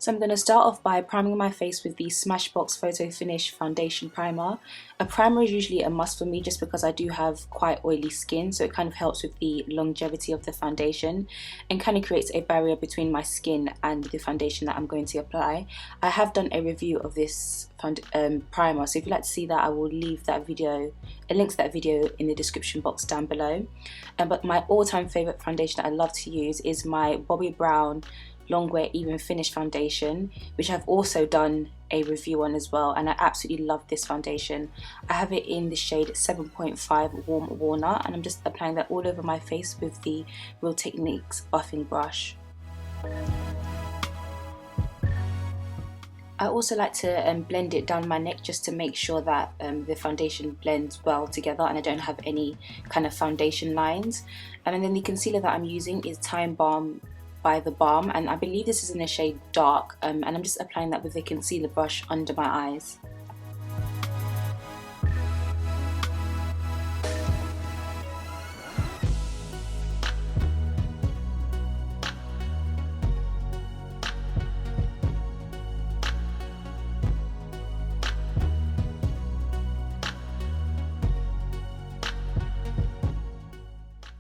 So I'm going to start off by priming my face with the Smashbox Photo Finish Foundation Primer. A primer is usually a must for me just because I do have quite oily skin, so it kind of helps with the longevity of the foundation and kind of creates a barrier between my skin and the foundation that I'm going to apply. I have done a review of this primer, so if you'd like to see that, I will leave that video, a link to that video in the description box down below. But my all-time favourite foundation that I love to use is my Bobbi Brown Longwear Even Finish foundation, which I've also done a review on as well, and I absolutely love this foundation. I have it in the shade 7.5 Warm Walnut, and I'm just applying that all over my face with the Real Techniques buffing brush. I also like to blend it down my neck just to make sure that the foundation blends well together and I don't have any kind of foundation lines. And then the concealer that I'm using is Time Balm by thebalm, and I believe this is in the shade Dark, and I'm just applying that with a concealer brush under my eyes.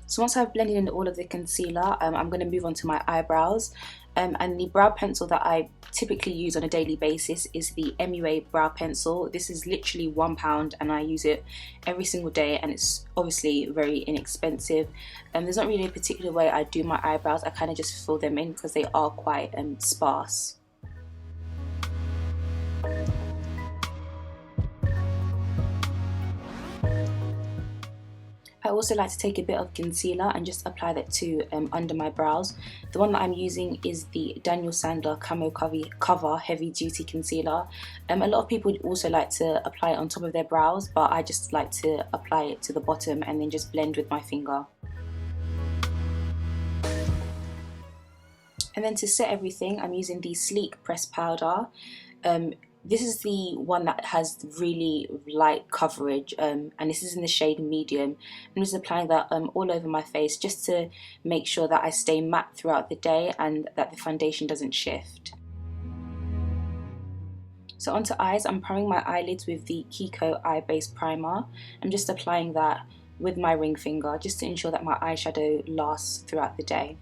So once I've blended in all of the concealer, I'm going to move on to my eyebrows. And the brow pencil that I typically use on a daily basis is the MUA brow pencil. This is literally £1 and I use it every single day, and it's obviously very inexpensive. There's not really a particular way I do my eyebrows. I kind of just fill them in because they are quite sparse. I also like to take a bit of concealer and just apply that to under my brows. The one that I'm using is the Daniel Sandler Camo Cover Heavy Duty Concealer. A lot of people also like to apply it on top of their brows, but I just like to apply it to the bottom and then just blend with my finger. And then to set everything, I'm using the Sleek Pressed Powder. This is the one that has really light coverage, and this is in the shade Medium. I'm just applying that all over my face just to make sure that I stay matte throughout the day and that the foundation doesn't shift. So onto eyes, I'm priming my eyelids with the Kiko Eye Base Primer. I'm just applying that with my ring finger just to ensure that my eyeshadow lasts throughout the day.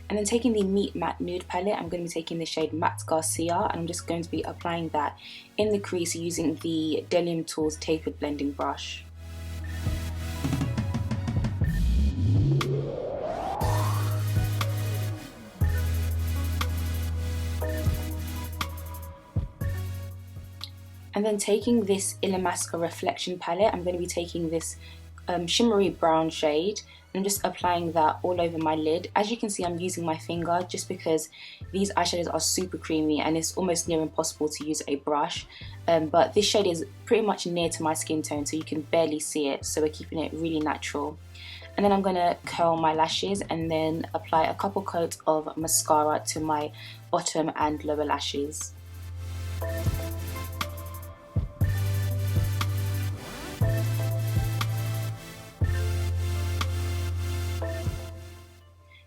And then taking the Meet Matte Nude palette, I'm going to be taking the shade Matte Garcia, and I'm just going to be applying that in the crease using the Bdellium Tools tapered blending brush. And then taking this Illamasqua Reflection palette, I'm going to be taking this shimmery brown shade, and I'm just applying that all over my lid. As you can see, I'm using my finger just because these eyeshadows are super creamy and it's almost near impossible to use a brush. But this shade is pretty much near to my skin tone, so you can barely see it, so we're keeping it really natural. And then I'm going to curl my lashes and then apply a couple coats of mascara to my bottom and lower lashes.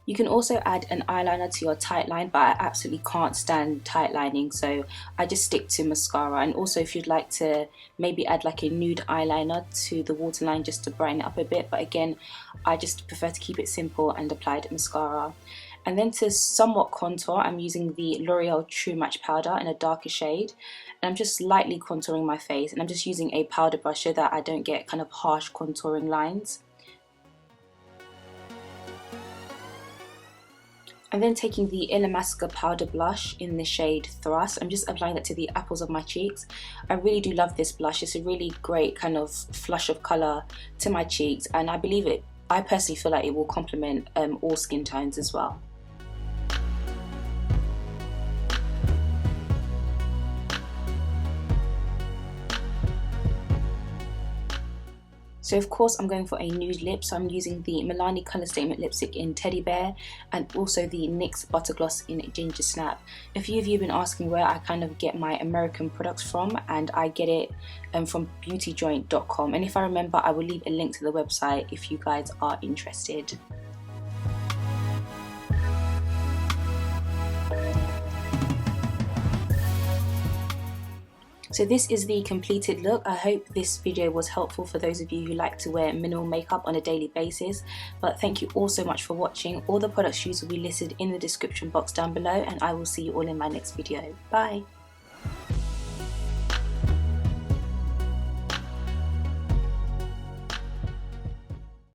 You can also add an eyeliner to your tight line, but I absolutely can't stand tight lining, so I just stick to mascara. And also if you'd like to maybe add like a nude eyeliner to the waterline just to brighten it up a bit, but again I just prefer to keep it simple and apply mascara. And then to somewhat contour, I'm using the L'Oreal True Match powder in a darker shade, and I'm just lightly contouring my face, and I'm just using a powder brush so that I don't get kind of harsh contouring lines. And then taking the Illamasqua Powder blush in the shade Thrust, I'm just applying that to the apples of my cheeks. I really do love this blush. It's a really great kind of flush of colour to my cheeks, and I personally feel like it will complement all skin tones as well. So of course I'm going for a nude lip, so I'm using the Milani Colour Statement lipstick in Teddy Bear and also the NYX Butter Gloss in Ginger Snap. A few of you have been asking where I kind of get my American products from, and I get it from beautyjoint.com, and if I remember I will leave a link to the website if you guys are interested. So this is the completed look. I hope this video was helpful for those of you who like to wear minimal makeup on a daily basis. But thank you all so much for watching. All the products used will be listed in the description box down below, and I will see you all in my next video. Bye!